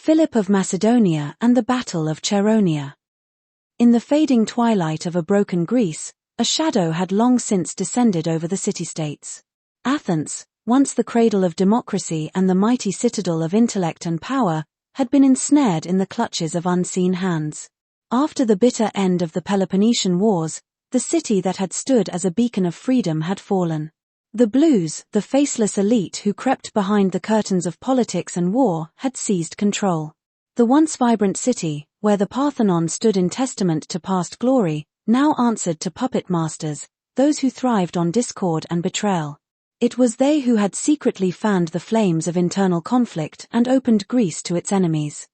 Philip of Macedonia and the Battle of Chaeronea. In the fading twilight of a broken Greece, a shadow had long since descended over the city-states. Athens, once the cradle of democracy and the mighty citadel of intellect and power, had been ensnared in the clutches of unseen hands. After the bitter end of the Peloponnesian Wars, the city that had stood as a beacon of freedom had fallen. The blues, the faceless elite who crept behind the curtains of politics and war, had seized control. The once vibrant city, where the Parthenon stood in testament to past glory, now answered to puppet masters, those who thrived on discord and betrayal. It was they who had secretly fanned the flames of internal conflict and opened Greece to its enemies.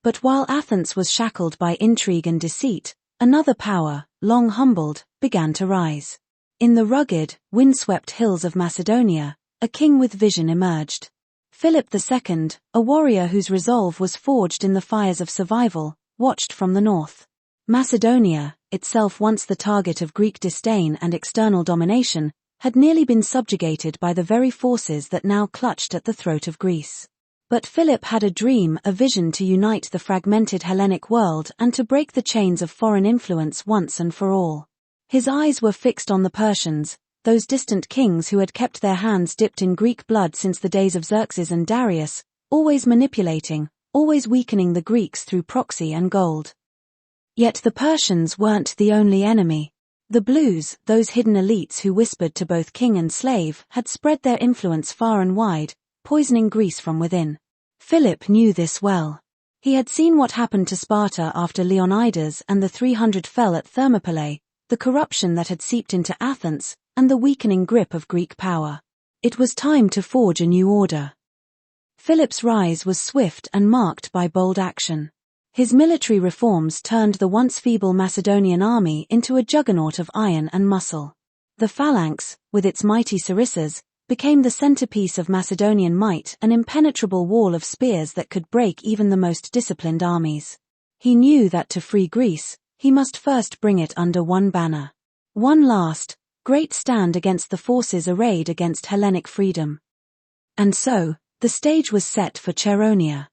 But while Athens was shackled by intrigue and deceit, another power, long humbled, began to rise. In the rugged, windswept hills of Macedonia, a king with vision emerged. Philip II, a warrior whose resolve was forged in the fires of survival, watched from the north. Macedonia, itself once the target of Greek disdain and external domination, had nearly been subjugated by the very forces that now clutched at the throat of Greece. But Philip had a dream, a vision to unite the fragmented Hellenic world and to break the chains of foreign influence once and for all. His eyes were fixed on the Persians, those distant kings who had kept their hands dipped in Greek blood since the days of Xerxes and Darius, always manipulating, always weakening the Greeks through proxy and gold. Yet the Persians weren't the only enemy. The blues, those hidden elites who whispered to both king and slave, had spread their influence far and wide, poisoning Greece from within. Philip knew this well. He had seen what happened to Sparta after Leonidas and the 300 fell at Thermopylae, the corruption that had seeped into Athens, and the weakening grip of Greek power. It was time to forge a new order. Philip's rise was swift and marked by bold action. His military reforms turned the once feeble Macedonian army into a juggernaut of iron and muscle. The phalanx, with its mighty sarissas, became the centerpiece of Macedonian might, an impenetrable wall of spears that could break even the most disciplined armies. He knew that to free Greece, he must first bring it under one banner. One last, great stand against the forces arrayed against Hellenic freedom. And so, the stage was set for Chaeronea.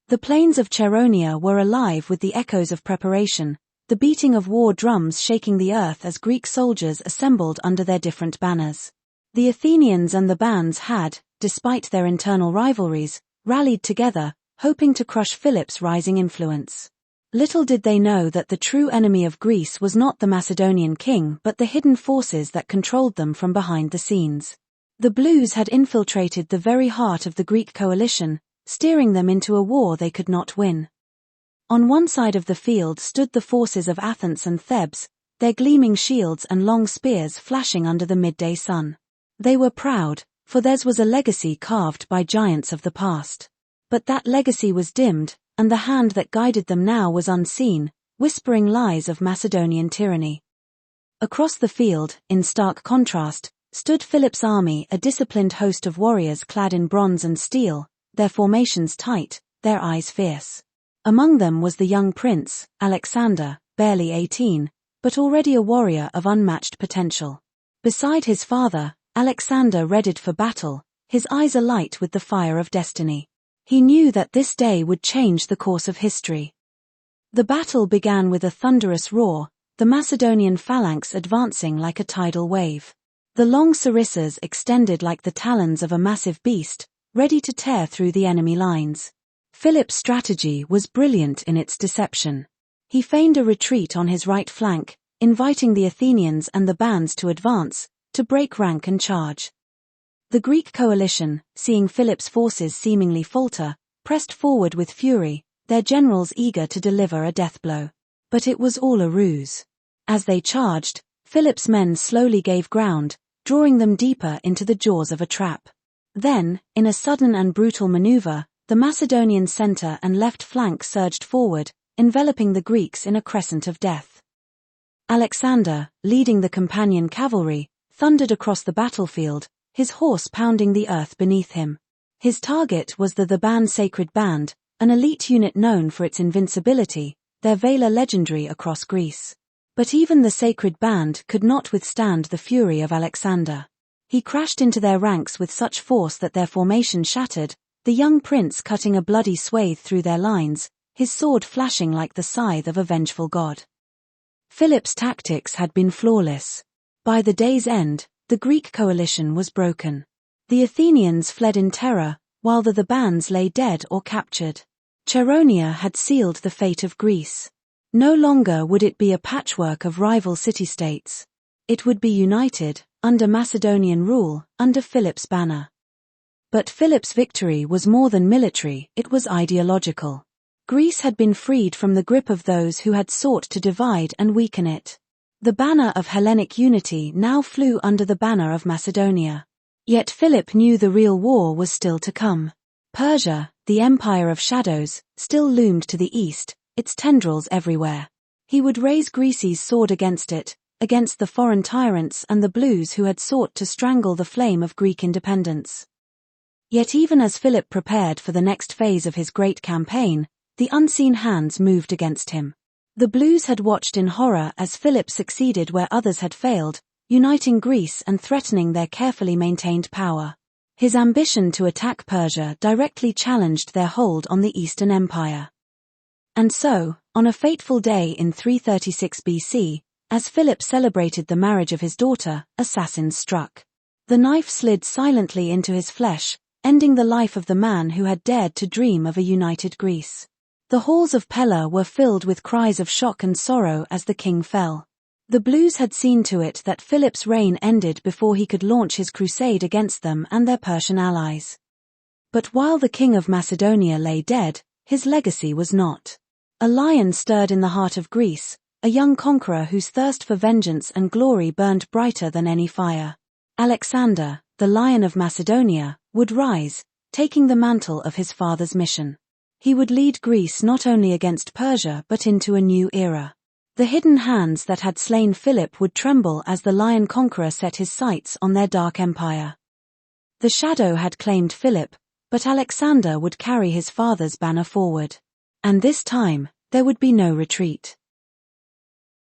The plains of Chaeronea were alive with the echoes of preparation, the beating of war drums shaking the earth as Greek soldiers assembled under their different banners. The Athenians and the bands had, despite their internal rivalries, rallied together, hoping to crush Philip's rising influence. Little did they know that the true enemy of Greece was not the Macedonian king but the hidden forces that controlled them from behind the scenes. The blues had infiltrated the very heart of the Greek coalition, steering them into a war they could not win. On one side of the field stood the forces of Athens and Thebes, their gleaming shields and long spears flashing under the midday sun. They were proud, for theirs was a legacy carved by giants of the past. But that legacy was dimmed, and the hand that guided them now was unseen, whispering lies of Macedonian tyranny. Across the field, in stark contrast, stood Philip's army, a disciplined host of warriors clad in bronze and steel, their formations tight, their eyes fierce. Among them was the young prince, Alexander, barely 18, but already a warrior of unmatched potential. Beside his father, Alexander readied for battle, his eyes alight with the fire of destiny. He knew that this day would change the course of history. The battle began with a thunderous roar, the Macedonian phalanx advancing like a tidal wave. The long sarissas extended like the talons of a massive beast, ready to tear through the enemy lines. Philip's strategy was brilliant in its deception. He feigned a retreat on his right flank, inviting the Athenians and the bands to advance, to break rank and charge. The Greek coalition, seeing Philip's forces seemingly falter, pressed forward with fury, their generals eager to deliver a death blow. But it was all a ruse. As they charged, Philip's men slowly gave ground, drawing them deeper into the jaws of a trap. Then, in a sudden and brutal maneuver, the Macedonian center and left flank surged forward, enveloping the Greeks in a crescent of death. Alexander, leading the companion cavalry, thundered across the battlefield, his horse pounding the earth beneath him. His target was the Theban Sacred Band, an elite unit known for its invincibility, their valor legendary across Greece. But even the Sacred Band could not withstand the fury of Alexander. He crashed into their ranks with such force that their formation shattered, the young prince cutting a bloody swathe through their lines, his sword flashing like the scythe of a vengeful god. Philip's tactics had been flawless. By the day's end, the Greek coalition was broken. The Athenians fled in terror, while the Thebans lay dead or captured. Chaeronea had sealed the fate of Greece. No longer would it be a patchwork of rival city-states. It would be united, under Macedonian rule, under Philip's banner. But Philip's victory was more than military, it was ideological. Greece had been freed from the grip of those who had sought to divide and weaken it. The banner of Hellenic unity now flew under the banner of Macedonia. Yet Philip knew the real war was still to come. Persia, the empire of shadows, still loomed to the east, its tendrils everywhere. He would raise Greece's sword against it, against the foreign tyrants and the blues who had sought to strangle the flame of Greek independence. Yet even as Philip prepared for the next phase of his great campaign, the unseen hands moved against him. The blues had watched in horror as Philip succeeded where others had failed, uniting Greece and threatening their carefully maintained power. His ambition to attack Persia directly challenged their hold on the Eastern Empire. And so, on a fateful day in 336 BC, as Philip celebrated the marriage of his daughter, assassins struck. The knife slid silently into his flesh, ending the life of the man who had dared to dream of a united Greece. The halls of Pella were filled with cries of shock and sorrow as the king fell. The blues had seen to it that Philip's reign ended before he could launch his crusade against them and their Persian allies. But while the king of Macedonia lay dead, his legacy was not. A lion stirred in the heart of Greece, a young conqueror whose thirst for vengeance and glory burned brighter than any fire. Alexander, the Lion of Macedonia, would rise, taking the mantle of his father's mission. He would lead Greece not only against Persia but into a new era. The hidden hands that had slain Philip would tremble as the lion conqueror set his sights on their dark empire. The shadow had claimed Philip, but Alexander would carry his father's banner forward. And this time, there would be no retreat.